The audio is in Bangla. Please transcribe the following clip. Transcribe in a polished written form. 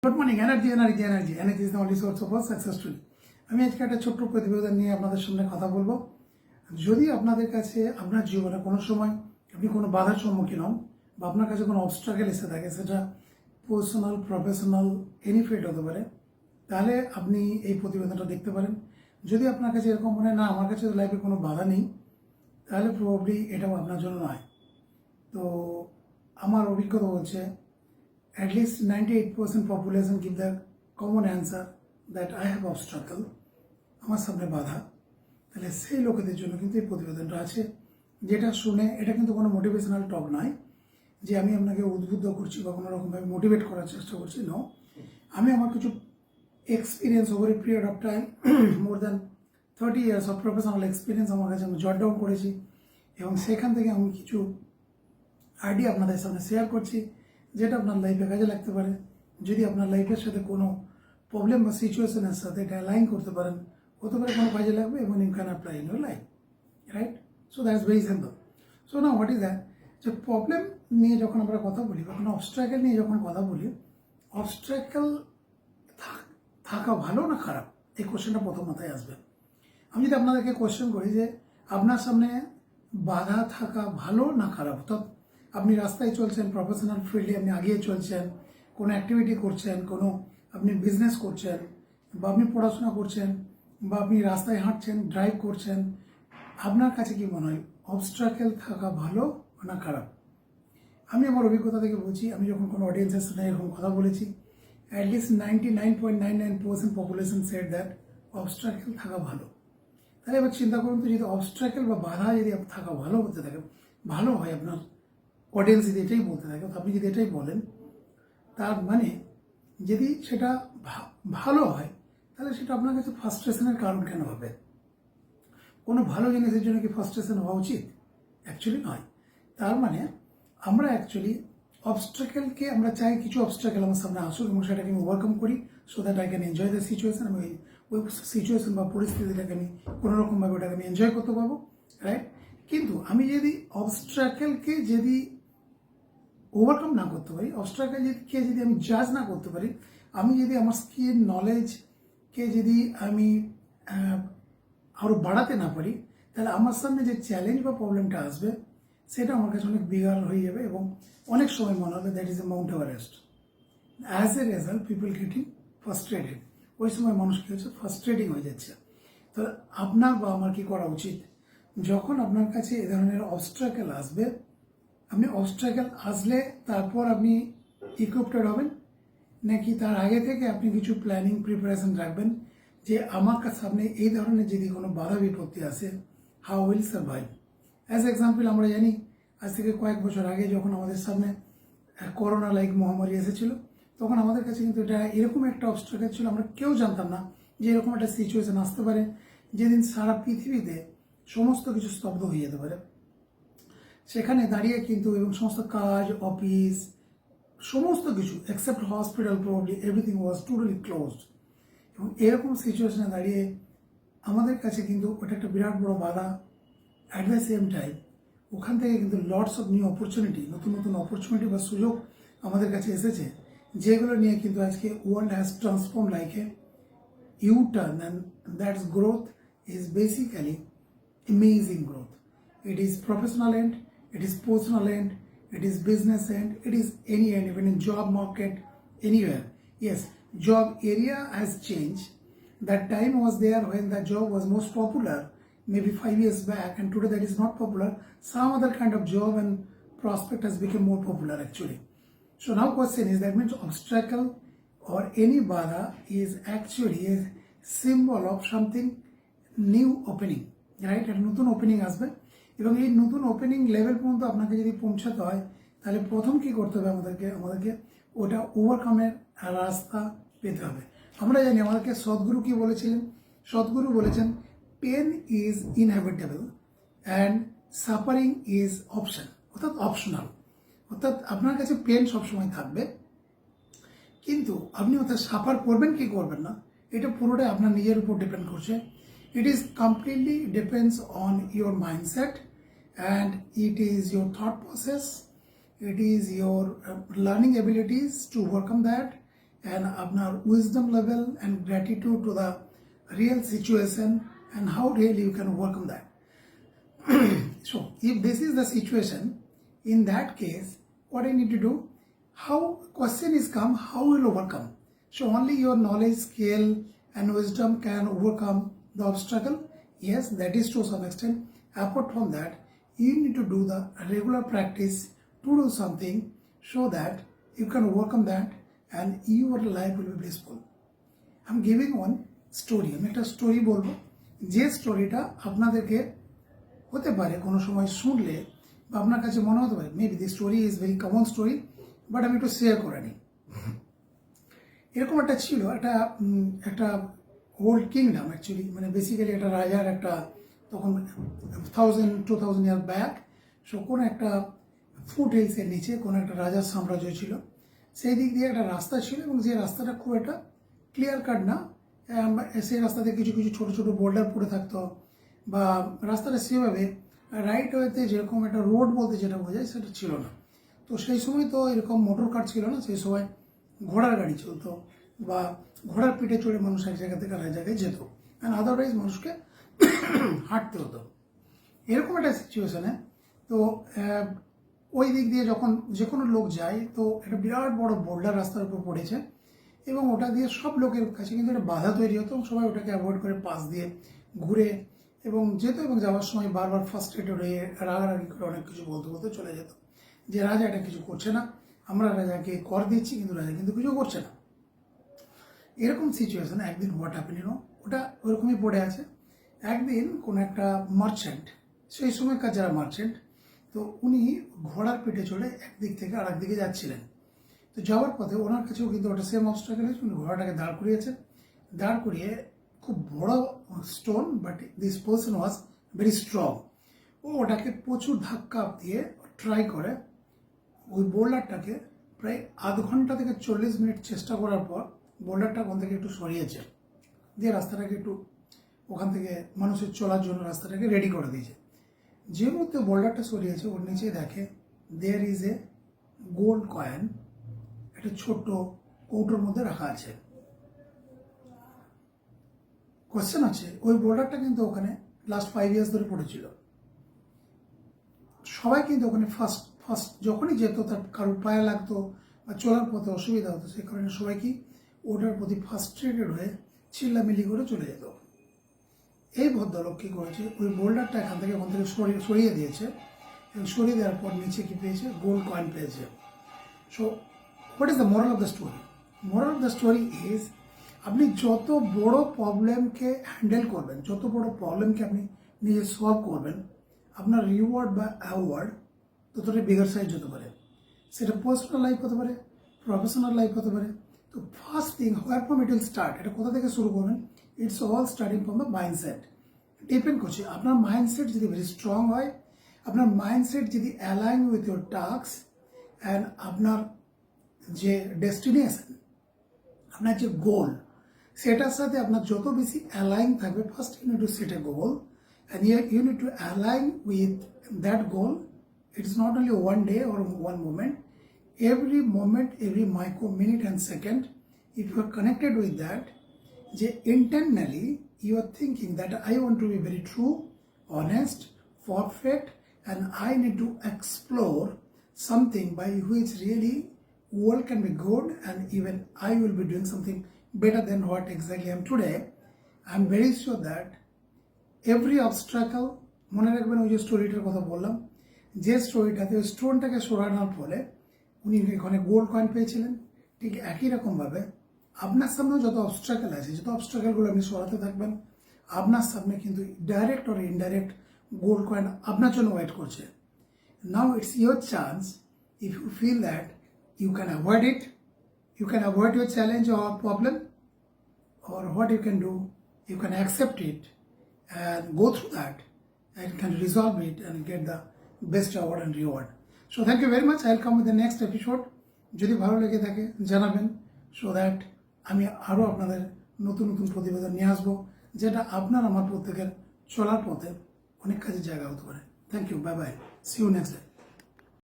Good morning. Energy is the only source of successful. আমি আজকে একটা ছোট্ট প্রতিবেদন নিয়ে আপনাদের সামনে কথা বলবো। যদি আপনাদের কাছে আপনার জীবনে কোনো সময় আপনি কোনো বাধার সম্মুখীন হন বা আপনার কাছে কোনো অবস্ট্রাগল এসে থাকে, সেটা পার্সোনাল, প্রফেশনাল, এনি ফিল্ড হতে পারে, তাহলে আপনি এই প্রতিবেদনটা দেখতে পারেন। যদি আপনার কাছে এরকম মনে না আমার কাছে লাইফে কোনো বাধা নেই, তাহলে প্রবাবলি এটাও আপনার জন্য নয়। তো আমার অভিজ্ঞতা বলছে at least 98% population give the common answer that I have obstacle, আমার সামনে বাধা। তাহলে সেই লোকেদের জন্য কিন্তু এই প্রতিবেদনটা আছে, যেটা শুনে এটা কিন্তু কোনো মোটিভেশনাল টক নয় যে আমি আপনাকে উদ্বুদ্ধ করছি বা কোনো রকমভাবে মোটিভেট করার চেষ্টা করছি। নো, আমি আমার কিছু experience over a period of time, more than 30 years of professional experience আমার কাছে আমি জট ডাউন করেছি এবং সেখান থেকে আমি কিছু আইডিয়া আপনাদের সামনে শেয়ার করছি, যেটা আপনার লাইফে কাজে লাগতে পারে। যদি আপনার লাইফের সাথে কোনো প্রবলেম বা সিচুয়েশনের সাথে এটা অ্যালাইন করতে পারেন, হতে পারে কোনো কাজে লাগবে এবং you can apply in your life, right? So that's very simple. So না, হোয়াট ইজ দ্যাট, যে প্রবলেম নিয়ে যখন আমরা কথা বলি বা কোনো অবস্ট্রাকেল নিয়ে যখন কথা বলি, অবস্ট্রাকেল থাকা ভালো না খারাপ, এই কোশ্চেনটা প্রথম মাথায় আসবে। আমি যদি আপনাদেরকে কোশ্চেন করি যে আপনার সামনে বাধা থাকা ভালো না খারাপ, অর্থাৎ আপনি রাস্তায় চলছেন, প্রফেশনাল ফিল্ডে আপনি আগিয়ে চলছেন, কোনো অ্যাক্টিভিটি করছেন, কোনো আপনি বিজনেস করছেন, বা আপনি পড়াশোনা করছেন, বা আপনি রাস্তায় হাঁটছেন, ড্রাইভ করছেন, আপনার কাছে কি মনে হয় অবস্ট্রাকেল থাকা ভালো না খারাপ? আমি আমার অভিজ্ঞতা থেকে বলছি, আমি যখন কোনো অডিয়েন্সের সাথে এরকম কথা বলেছি, at least 99.99% population said that obstacle থাকা ভালো। তাহলে এবার চিন্তা করুন তো, যদি অবস্ট্রাকেল বা বাধা যদি থাকা ভালো হতে থাকে, ভালো হয় আপনার অডিয়েন্স যদি এটাই বলতে থাকে, আপনি যদি এটাই বলেন, তার মানে যদি সেটা ভালো হয়, তাহলে সেটা আপনার কাছে ফ্রাস্ট্রেশনের কারণ কেন হবে? কোনো ভালো জিনিসের জন্য কি ফ্রাস্ট্রেশন হওয়া উচিত? অ্যাকচুয়ালি নয়। তার মানে আমরা অ্যাকচুয়ালি অবস্ট্রাকেলকে আমরা চাই কিছু অবস্ট্রাকেল আমার সামনে আসুক এবং সেটাকে আমি ওভারকাম করি, so that I can enjoy the situation. আমি ওই সিচুয়েশন বা পরিস্থিতিটাকে আমি কোনোরকমভাবে ওটাকে আমি এনজয় করতে পারবো, রাইট? কিন্তু আমি যদি অবস্ট্রাকেলকে যদি ওভারকাম না করতে পারি, অবস্ট্রাকেলকে যদি আমি জাজ না করতে পারি, আমি যদি আমার স্কিল নলেজকে যদি আমি আরও বাড়াতে না পারি, তাহলে আমার সামনে যে চ্যালেঞ্জ বা প্রবলেমটা আসবে সেটা আমার কাছে অনেক বিগার হয়ে যাবে এবং অনেক সময় মনে হবে that is a Mount Everest. As a result people getting frustrated. ওই সময় মানুষ কি হচ্ছে, ফ্রাস্ট্রেটিং হয়ে যাচ্ছে। তো আপনার বা আমার কি করা উচিত, যখন আপনার কাছে এ ধরনের অবস্ট্রাকেল আসবে, আপনি অবস্ট্রাকেল আসলে তারপর আপনি ইকুইপড হবেন, নাকি তার আগে থেকে আপনি কিছু প্ল্যানিং প্রিপারেশন রাখবেন যে আমার সামনে এই ধরনের যদি কোনো বাধা বিপত্তি আসে, how will survive? As example, আমরা জানি আজ থেকে কয়েক বছর আগে যখন আমাদের সামনে করোনা লাইক মহামারী এসেছিল, তখন আমাদের কাছে কিন্তু এটা এরকম একটা অবস্ট্রাকেল ছিল, আমরা কেউ জানতাম না যে এরকম একটা সিচুয়েশন আসতে পারে যেদিন সারা পৃথিবীতে সমস্ত কিছু স্তব্ধ হয়ে যেতে পারে। সেখানে দাঁড়িয়ে কিন্তু এবং সমস্ত কাজ, অফিস, সমস্ত কিছু except hospital, probably everything was totally closed. এবং এরকম সিচুয়েশনে দাঁড়িয়ে আমাদের কাছে কিন্তু ওটা একটা বিরাট বড় বাধা। অ্যাট দ্য সেম টাইম ওখান থেকে কিন্তু লটস অফ নিউ অপরচুনিটি, নতুন নতুন অপরচুনিটি বা সুযোগ আমাদের কাছে এসেছে, যেগুলো নিয়ে কিন্তু আজকে world has transform like a U-turn, and that growth is basically amazing growth. It is professional end, it is personal end, it is business end, it is any end, even in job market, anywhere. Yes, job area has changed. That time was there when the job was most popular, maybe 5 years back, and today that is not popular. Some other kind of job and prospect has become more popular actually. So now question is, that means obstacle or any bada is actually a symbol of something new opening, right? একটা নতুন ওপেনিং আসবে এবং এই নতুন ওপেনিং লেভেল পর্যন্ত আপনাকে যদি পৌঁছাতে হয়, তাহলে প্রথম কি করতে হবে, আমাদেরকে ওটা ওভারকামের রাস্তা পেতে হবে। আমরা জানি আমাদেরকে সদ্গুরু কি বলেছিলেন? সদ্গুরু বলেছেন pain is inevitable and suffering is option, অর্থাৎ অপশনাল। অর্থাৎ আপনার কাছে পেন সবসময় থাকবে, কিন্তু আপনি ওটা সাফার করবেন কি করবেন না, এটা পুরোটাই আপনার নিজের উপর ডিপেন্ড করছে। It is completely depends on your mindset and it is your thought process, it is your learning abilities to overcome that, and আপনার wisdom level and gratitude to the real situation and how really you can overcome that. So if this is the situation, in that case what I need to do, how question is come, how will overcome. So only your knowledge, skill and wisdom can overcome the obstacle. Yes, that is to some extent. Apart from that, you need to do the regular practice to do something so that you can overcome that and your life will be blissful. I'm giving one story. আমি একটা স্টোরি বলবো, যে স্টোরিটা আপনাদেরকে হতে পারে কোনো সময় শুনলে বা আপনার কাছে মনে হতে পারে maybe this story is very common story, but আমি একটু শেয়ার করে নিই। এরকম একটা ছিল, একটা ওল্ড কিংডম অ্যাকচুয়ালি, মানে বেসিক্যালি একটা রাজার একটা, তখন 1000-2000 ইয়ার ব্যাক। সো কোনো একটা ফুট হিলসের নিচে কোনো একটা রাজার সাম্রাজ্য ছিল, সেই দিক দিয়ে একটা রাস্তা ছিল এবং যে রাস্তাটা খুব একটা ক্লিয়ার কাট না, সেই রাস্তাতে কিছু কিছু ছোট ছোট বোল্ডার পড়ে থাকতো, বা রাস্তাটা সেভাবে রাইট ওয়েতে যেরকম একটা রোড বলতে যেটা বোঝায় সেটা ছিল না। তো সেই সময় তো এরকম মোটর কার ছিল না, সেই সময় ঘোড়ার গাড়ি চলতো বা ঘোড়ার পিঠে চড়ে মানুষ এক জায়গা থেকে আরেক জায়গায় যেত, অ্যান্ড আদারওয়াইজ মানুষকে হাঁটতে হতো। এরকম একটা সিচুয়েশনে তো ওই দিক দিয়ে যখন যে কোনো লোক যায়, তো একটা বিরাট বড় বোল্ডার রাস্তার উপর পড়েছে এবং ওটা দিয়ে সব লোকের কাছে কিন্তু একটা বাধা তৈরি হতো, সবাই ওটাকে অ্যাভয়েড করে পাশ দিয়ে ঘুরে এবং যেত, এবং যাওয়ার সময় বারবার ফার্স্ট্রেটেড হয়ে রাগারাগি করে অনেক কিছু বলতে বলতে চলে যেত যে রাজা এটা কিছু করছে না, আমরা রাজাকে কর দিচ্ছি কিন্তু রাজা কিন্তু কিছু করছে না। এরকম সিচুয়েশন একদিন হোয়াট হ্যাপেন, ওটা ওরকমই পড়ে আছে। একদিন কোনো একটা মার্চেন্ট, সেই সময়কার যারা মার্চেন্ট, তো উনি ঘোড়ার পিঠে চড়ে একদিক থেকে আর একদিকে যাচ্ছিলেন। তো যাওয়ার পথে ওনার কাছেও কিন্তু ওটা সেম অবস্ট্রাগল হয়েছে, উনি ঘোড়াটাকে দাঁড় করিয়েছেন, দাঁড় করিয়ে খুব বড় stone, but this person was very strong, ও ওটাকে প্রচুর ধাক্কা দিয়ে ট্রাই করে ওই বোল্ডারটাকে প্রায় আধ ঘন্টা থেকে 40 মিনিট চেষ্টা করার পর বোল্ডারটা ওখান থেকে একটু সরিয়েছে, দিয়ে রাস্তাটাকে একটু ওখান থেকে মানুষের চলার জন্য রাস্তাটাকে রেডি করে দিয়েছে। যে মুহূর্তে বোল্ডারটা সরিয়েছে ওর নিচে দেখে there is a gold coin, একটা ছোট্ট কৌটোর মধ্যে রাখা আছে। কোয়েশ্চেন আছে, ওই বোল্ডারটা কিন্তু ওখানে লাস্ট 5 ইয়ার্স ধরে পড়েছিল। সবাই কিন্তু ওখানে ফার্স্ট যখনই যেত তার কারোর পায়ে লাগতো বা চলার পথে অসুবিধা হতো, সেই কারণে সবাই কি ওটার প্রতি ফার্স্ট্রেটেড হয়ে চিল্লামিল্লি করে চলে যেত। এই ভদ্রলোক কী করেছে, ওই বোল্ডারটা ওখান থেকে সরিয়ে দিয়েছে, এবং সরিয়ে দেওয়ার পর নিচে কি পেয়েছে, গোল্ড কয়েন পেয়েছে। So what is the moral of the story? Moral of the story is, আপনি যত বড় প্রবলেমকে হ্যান্ডেল করবেন, যত বড় প্রবলেমকে আপনি নিজে সলভ করবেন, আপনার রিওয়ার্ড বা অ্যাওয়ার্ড ততটাই বিগার সাইজ হতে পারে। সেটা পার্সোনাল লাইফ হতে পারে, প্রফেশনাল লাইফ হতে পারে। তো first thing, where from it will start, এটা কোথা থেকে শুরু করবেন? It's all starting from the mindset. Depend করছে আপনার মাইন্ডসেট যদি ভেরি স্ট্রং হয়, আপনার মাইন্ডসেট যদি align with your task and আপনার যে ডেস্টিনেশন, আপনার যে গোল, সেটার সাথে আপনার যত বেশি অ্যালাইন থাকবে, first you need to set a goal and you need to align with that goal. It's not only one day or one moment, every moment, every micro, minute and second, if you are connected with that, internally you are thinking that I want to be very true, honest, perfect, and I need to explore something by which really world can be good, and even I will be doing something better than what exactly I am today. I'm very sure that every obstacle, মনে রাখবেন ওই যে স্টোরিটার কথা বললাম, যে স্টোরিটাতে ওই স্টোনটাকে সরানোর ফলে উনি এখানে গোল্ড কয়েন পেয়েছিলেন, ঠিক একই রকমভাবে আপনার সামনেও যত অবস্ট্রাকেল আছে, যত অবস্ট্রাকেলগুলো আপনি সরাতে থাকবেন, আপনার সামনে কিন্তু direct or indirect gold coin আপনার জন্য ওয়েট করছে। Now it's your chance, if you feel that you can avoid it, you can avoid your challenge or problem, or what you can do, you can accept it and go through that and can resolve it and get the best award and reward. So thank you very much. I'll come with the next episode. যদি ভালো লেগে থাকে জানাবেন, so that আমি আরও আপনাদের নতুন নতুন প্রতিবেদন নিয়ে আসবো, যেটা আপনার আমার প্রত্যেকের চলার পথে অনেক কাজে জায়গা হতে পারে। Thank you, bye bye, see you next day.